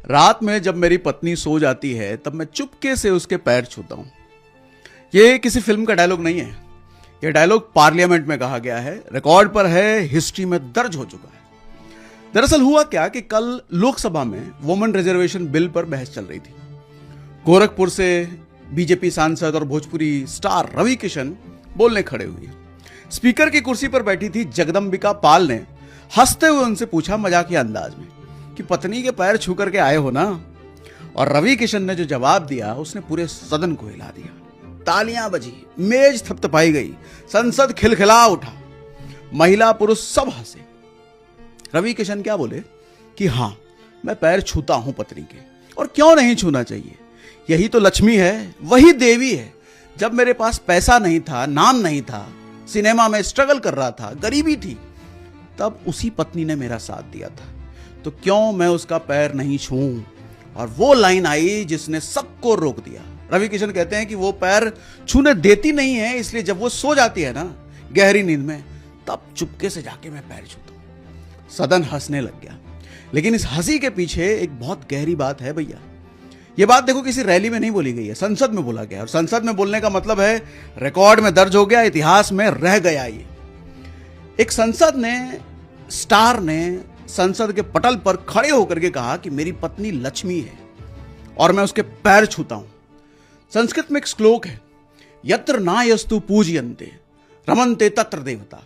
रात में जब मेरी पत्नी सो जाती है तब मैं चुपके से उसके पैर छूता हूं। ये किसी फिल्म का डायलॉग नहीं है, ये डायलॉग पार्लियामेंट में कहा गया है, रिकॉर्ड पर है, हिस्ट्री में दर्ज हो चुका है। दरअसल हुआ क्या कि कल लोकसभा में वुमेन रिजर्वेशन बिल पर बहस चल रही थी। गोरखपुर से बीजेपी सांसद और भोजपुरी स्टार रवि किशन बोलने खड़े हुए। स्पीकर की कुर्सी पर बैठी थी जगदंबिका पाल ने हंसते हुए उनसे पूछा मजाकिया अंदाज में कि पत्नी के पैर छू करके आए हो ना। और रवि किशन ने जो जवाब दिया उसने पूरे सदन को हिला दिया। तालियां बजी, मेज थपथपाई गई, संसद खिलखिला उठा, महिला पुरुष सब हंसे। रवि किशन क्या बोले कि हां, मैं पैर छूता हूं पत्नी के, और क्यों नहीं छूना चाहिए, यही तो लक्ष्मी है, वही देवी है। जब मेरे पास पैसा नहीं था, नाम नहीं था, सिनेमा में स्ट्रगल कर रहा था, गरीबी थी, तब उसी पत्नी ने मेरा साथ दिया था, तो क्यों मैं उसका पैर नहीं छूऊं। और वो लाइन आई जिसने सबको रोक दिया। रवि किशन कहते हैं कि वो पैर छूने देती नहीं है, इसलिए जब वो सो जाती है ना गहरी नींद में, तब चुपके से जाके मैं पैर छूता हूं। सदन हंसने लग गया, लेकिन इस हंसी के पीछे एक बहुत गहरी बात है भैया। ये बात देखो किसी रैली में नहीं बोली गई है, संसद में बोला गया। और संसद में बोलने का मतलब है रिकॉर्ड में दर्ज हो गया, इतिहास में रह गया। ये एक संसद ने, स्टार ने संसद के पटल पर खड़े होकर के कहा कि मेरी पत्नी लक्ष्मी है और मैं उसके पैर छूता हूं। संस्कृत में एक श्लोक है, यत्र नायस्तु पूजयन्ते रमन्ते तत्र देवता।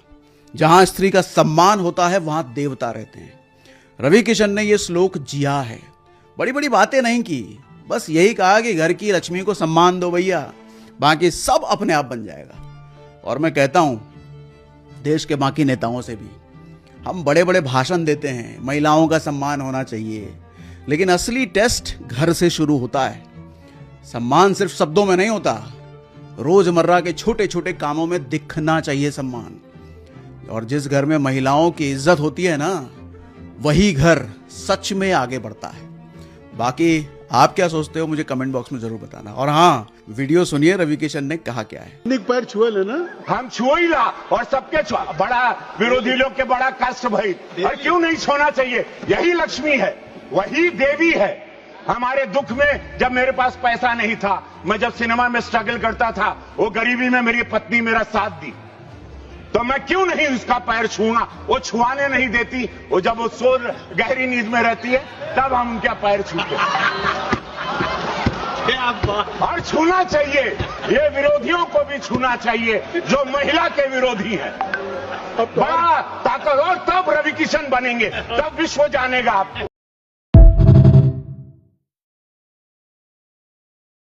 जहां स्त्री का सम्मान होता है वहां देवता रहते हैं। रवि किशन ने यह श्लोक जिया है, बड़ी बड़ी बातें नहीं की, बस यही कहा कि घर की लक्ष्मी को सम्मान दो भैया, बाकी सब अपने आप बन जाएगा। और मैं कहता हूं देश के बाकी नेताओं से भी, हम बड़े बड़े भाषण देते हैं, महिलाओं का सम्मान होना चाहिए, लेकिन असली टेस्ट घर से शुरू होता है। सम्मान सिर्फ शब्दों में नहीं होता, रोजमर्रा के छोटे छोटे कामों में दिखना चाहिए सम्मान। और जिस घर में महिलाओं की इज्जत होती है ना, वही घर सच में आगे बढ़ता है। बाकी आप क्या सोचते हो मुझे कमेंट बॉक्स में जरूर बताना। और हाँ, वीडियो सुनिए रवि किशन ने कहा क्या है। पैर छुए लेना, हम छुई ला और सबके बड़ा विरोधी लोग के बड़ा कष्ट भाई, और क्यों नहीं छूना चाहिए, यही लक्ष्मी है, वही देवी है। हमारे दुख में जब मेरे पास पैसा नहीं था, मैं जब सिनेमा में स्ट्रगल करता था, वो गरीबी में मेरी पत्नी मेरा साथ दी, तो मैं क्यों नहीं उसका पैर छूना। वो छुआने नहीं देती, वो जब वो सो गहरी नींद में रहती है तब हम उनका पैर छूते और छूना चाहिए। ये विरोधियों को भी छूना चाहिए जो महिला के विरोधी हैं। बड़ा ताकत, और तब रवि किशन बनेंगे, तब विश्व जानेगा आपको।